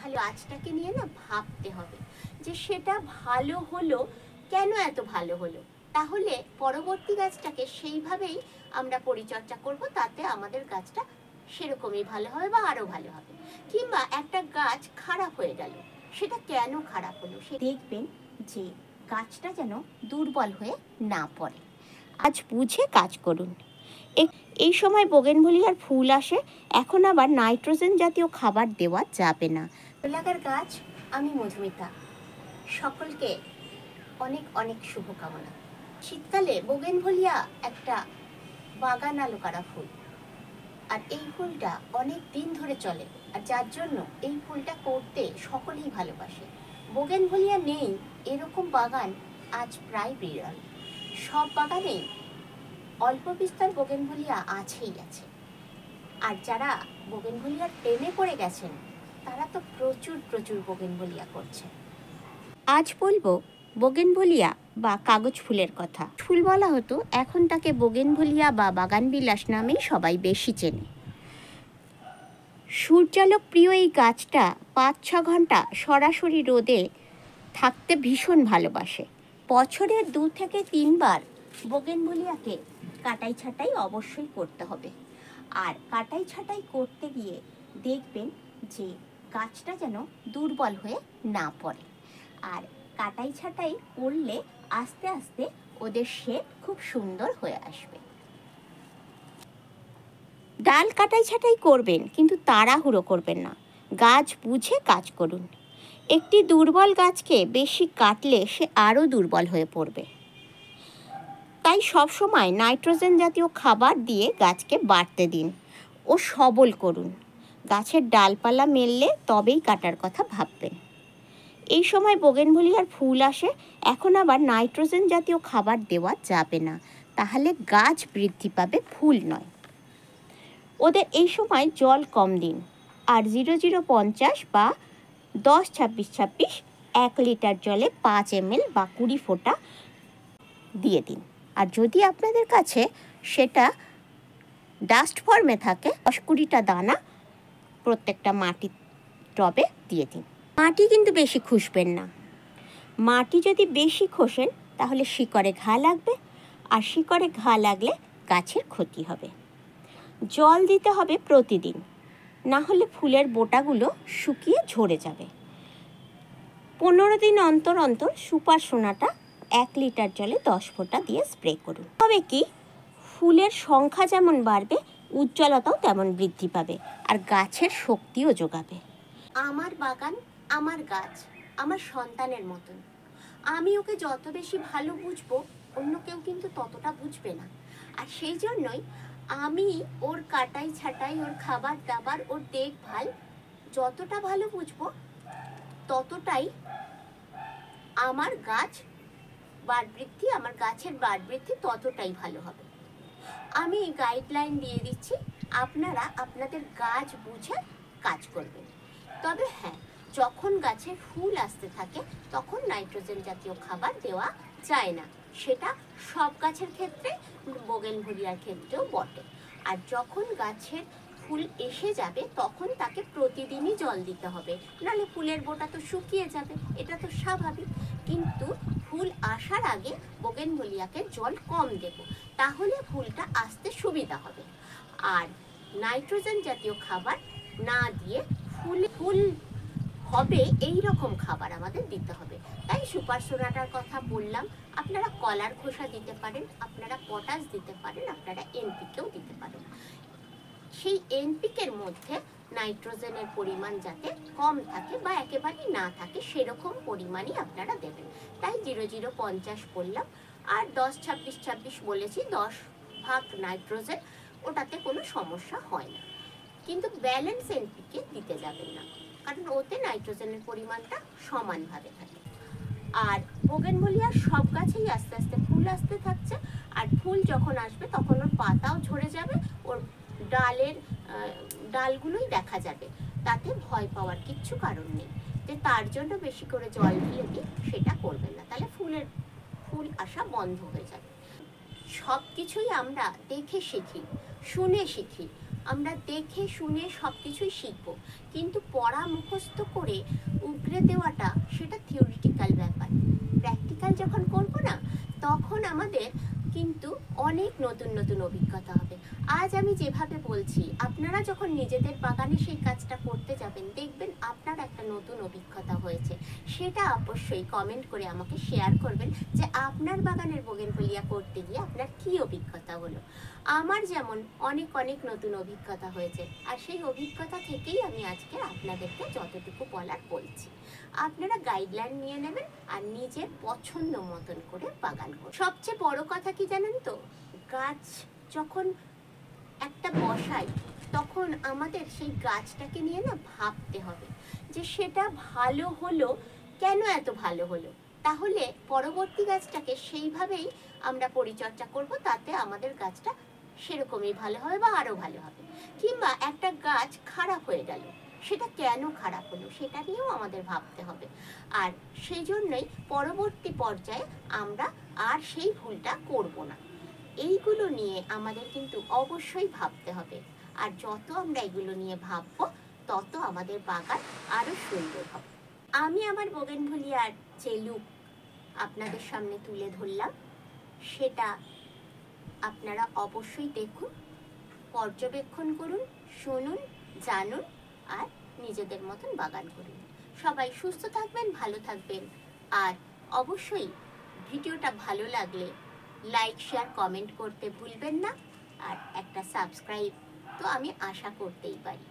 তাহলে গাছটাকে নিয়ে না ভাবতে হবে যে সেটা ভালো হলো কেন, এত ভালো হলো। তাহলে পরবর্তী গাছটাকে সেইভাবেই আমরা পরিচর্যা করব, তাতে আমাদের গাছটা সেরকমই ভালো হবে বা আরও ভালো হবে। কিংবা একটা গাছ খারাপ হয়ে গেল, সেটা কেন খারাপ হলো সে দেখবেন যে গাছটা যেন দুর্বল হয়ে না পড়ে। আজ বুঝে কাজ করুন। এই সময় বোগেনভেলিয়ার ফুল আসে, এখন আবার নাইট্রোজেন জাতীয় খাবার দেওয়া যাবে না। এলাকার গাছ, আমি মধুমিতা, সকলকে অনেক অনেক শুভকামনা। শীতকালে বোগেনভেলিয়া একটা বাগান আলোকারা ফুল, আর এই ফুলটা অনেক দিন ধরে চলে, আর যার জন্য এই ফুলটা করতে সকলেই ভালোবাসে। বোগেনভেলিয়া নেই এরকম বাগান আজ প্রায় বিরল। সব বাগানেই অল্প বিস্তর বোগেনভেলিয়া আছেই আছে। আর যারা বোগেনভেলিয়ার প্রেমে পড়ে গেছেন তারা তো প্রচুর প্রচুর বোগেনভেলিয়া করছে। আজ বলবো বোগেনভেলিয়া বা কাগজ ফুলের কথা। ফুল বলা হতো, এখন তাকে বোগেনভেলিয়া বা বাগানবিলাস নামেই সবাই বেশি চেনে। সূর্যালোক প্রিয় এই গাছটা 5-6 ঘন্টা সরাসরি রোদে থাকতে ভীষণ ভালোবাসে। বছরের 2 থেকে 3 বার বোগেনভেলিয়াকে কাটাই ছাঁটাই অবশ্যই করতে হবে। আর কাটাই ছাঁটাই করতে গিয়ে দেখবেন যে গাছটা যেন দুর্বল হয়ে না পড়ে। আর কাটাই ছাঁটাই করলে আস্তে আস্তে ওদের শেপ খুব সুন্দর হয়ে আসবে। ডাল কাটাই ছাঁটাই করবেন, কিন্তু তাড়াহুড়ো করবেন না, গাছ বুঝে কাজ করুন। একটি দুর্বল গাছকে বেশি কাটলে সে আরও দুর্বল হয়ে পড়বে। তাই সবসময় নাইট্রোজেন জাতীয় খাবার দিয়ে গাছকে বাড়তে দিন ও সবল করুন। গাছের ডালপালা মেললে তবেই কাটার কথা ভাববেন। এই সময় বোগেনভেলিয়ার ফুল আসে, এখন আবার নাইট্রোজেন জাতীয় খাবার দেওয়া যাবে না, তাহলে গাছ বৃদ্ধি পাবে, ফুল নয়। ওদের এই সময় জল কম দিন, আর 0050 বা 10-26-26 1 লিটার জলে 5 ml বা 20 ফোঁটা দিয়ে দিন। আর যদি আপনাদের কাছে সেটা ডাস্ট ফর্মে থাকে, 10-20টা দানা প্রত্যেকটা মাটির টবে দিয়ে দিন। মাটি কিন্তু বেশি খুসবেন না। মাটি যদি বেশি খোসেন তাহলে শিকড়ে ঘা লাগবে, আর শিকড়ে ঘা লাগলে গাছের ক্ষতি হবে। জল দিতে হবে প্রতিদিন, না হলে ফুলের বোটাগুলো শুকিয়ে ঝরে যাবে। 15 দিন অন্তর অন্তর সুপার সোনাটা 1 লিটার জলে 10 ফোঁটা দিয়ে স্প্রে করুন। তবে কি, ফুলের সংখ্যা যেমন বাড়বে উজ্জ্বলতাও তেমন বৃদ্ধি পাবে, আর গাছের শক্তিও যোগাবে। আমার বাগান, আমার গাছ আমার সন্তানের মতন। আমি ওকে যত বেশি ভালো বুঝবো, অন্য কেউ কিন্তু ততটা বুঝবে না। আর সেই জন্যই আমি ওর কাটাই ছাঁটাই, ওর খাবার দাবার, ওর দেখভাল যতটা ভালো বুঝবো, ততটাই আমার গাছ বাড় বৃদ্ধি, আমার গাছের বাড় বৃদ্ধি ততটাই ভালো হবে। আমি গাইডলাইন দিয়ে দিচ্ছি, আপনারা আপনাদের গাছ বুঝে কাজ করবেন। তবে হ্যাঁ, যখন গাছে ফুল আসতে থাকে তখন নাইট্রোজেন জাতীয় খাবার দেওয়া যায় না, সেটা সব গাছের ক্ষেত্রে, বোগেনভেলিয়ার ক্ষেত্রেও বটে। আর যখন গাছের ফুল এসে যাবে তখন তাকে প্রতিদিনই জল দিতে হবে, নাহলে ফুলের বোটা তো শুকিয়ে যাবে, এটা তো স্বাভাবিক। কিন্তু ফুল আসার আগে বোগেনভেলিয়াকে জল কম দেব, তাহলে ফুলটা আসতে সুবিধা হবে। আর নাইট্রোজেন জাতীয় খাবার না দিয়ে ফুল হবে এই রকম খাবার আমাদের দিতে হবে। তাই সুপার সোনাটার কথা বললাম, আপনারা কলার খোসা দিতে পারেন, আপনারা পটাশ দিতে পারেন, আপনারা এনপিকেও দিতে পারেন। সেই এনপিকের মধ্যে নাইট্রোজেনের পরিমাণ যাতে কম থাকে বা একেবারেই না থাকে, সেরকম পরিমাণই আপনারা দেবেন। তাই 0050 বললাম, আর 10-26-26 বলেছি, 10 ভাগ নাইট্রোজেন, ওটাতে কোনো সমস্যা হয় না। কিন্তু ব্যালেন্স এনপিকে দিতে যাবেন না, কারণ ওতে নাইট্রোজেনের পরিমাণটা সমানভাবে থাকে। আর বোগেনভেলিয়ার সব গাছেই আস্তে আস্তে ফুল আসতে থাকছে, আর ফুল যখন আসবে তখন ওর পাতাও ঝরে যাবে, ওর ডালগুলোই দেখা যাবে। তাতে ভয় পাওয়ার কিচ্ছু কারণ নেই যে তার জন্য বেশি করে জল দিয়ে দিই, সেটা করবেন না, তাহলে ফুল আসা বন্ধ হয়ে যাবে। সব কিছুই আমরা দেখে শিখি, শুনে শিখি, আমরা দেখে শুনে সব কিছুই শিখবো, কিন্তু পড়া মুখস্থ করে উগরে দেওয়াটা সেটা থিওরিটিক্যাল ব্যাপার। প্র্যাকটিক্যাল যখন করবো না, তখন আমাদের কিন্তু অনেক নতুন নতুন অভিজ্ঞতা হবে। আজ আমি যেভাবে বলছি, আপনারা যখন নিজেদের বাগানে সেই কাজটা করতে যাবেন, দেখবেন আপনার একটা নতুন অভিজ্ঞতা হয়েছে। সেটা অবশ্যই কমেন্ট করে আমাকে শেয়ার করবেন যে আপনার বাগানের বোগেনভেলিয়া করতে গিয়ে আপনার কী অভিজ্ঞতা হলো। আমার যেমন অনেক অনেক নতুন অভিজ্ঞতা হয়েছে, আর সেই অভিজ্ঞতা থেকেই আমি আজকে আপনাদেরকে যতটুকু বলার বলছি। আপনারা গাইডলাইন নিয়ে নেবেন আর নিজের পছন্দ মতন করে বাগান করুন। সবচেয়ে বড় কথা কি জানেন তো, গাছ যখন একটা বসাই, তখন আমাদের সেই গাছটাকে নিয়ে না ভাবতে হবে যে সেটা ভালো হলো কেন, এত ভালো হলো, তাহলে পরবর্তী গাছটাকে সেইভাবেই আমরা পরিচর্যা করব, তাতে আমাদের গাছটা সেরকমই ভালো হবে বা আরও ভালো হবে। কিংবা একটা গাছ খারাপ হয়ে গেল, সেটা কেন খারাপ হলো সেটা নিয়েও আমাদের ভাবতে হবে। আর সেই জন্যই পরবর্তী পর্যায়ে আমরা আর সেই ভুলটা করব না। এইগুলো নিয়ে আমাদের কিন্তু অবশ্যই ভাবতে হবে, আর যত আমরা এগুলো নিয়ে ভাববো তত আমাদের বাগান আরও সুন্দর হবে। আমি আমার বোগেনভেলিয়ার যে লুক আপনাদের সামনে তুলে ধরলাম, সেটা আপনারা অবশ্যই দেখুন, পর্যবেক্ষণ করুন, শুনুন, জানুন আর নিজেদের মতন বাগান করুন। সবাই সুস্থ থাকবেন, ভালো থাকবেন, আর অবশ্যই ভিডিওটা ভালো লাগলে লাইক, শেয়ার, কমেন্ট করতে ভুলবেন না। আর একটা সাবস্ক্রাইব তো আমি আশা করতেই পারি।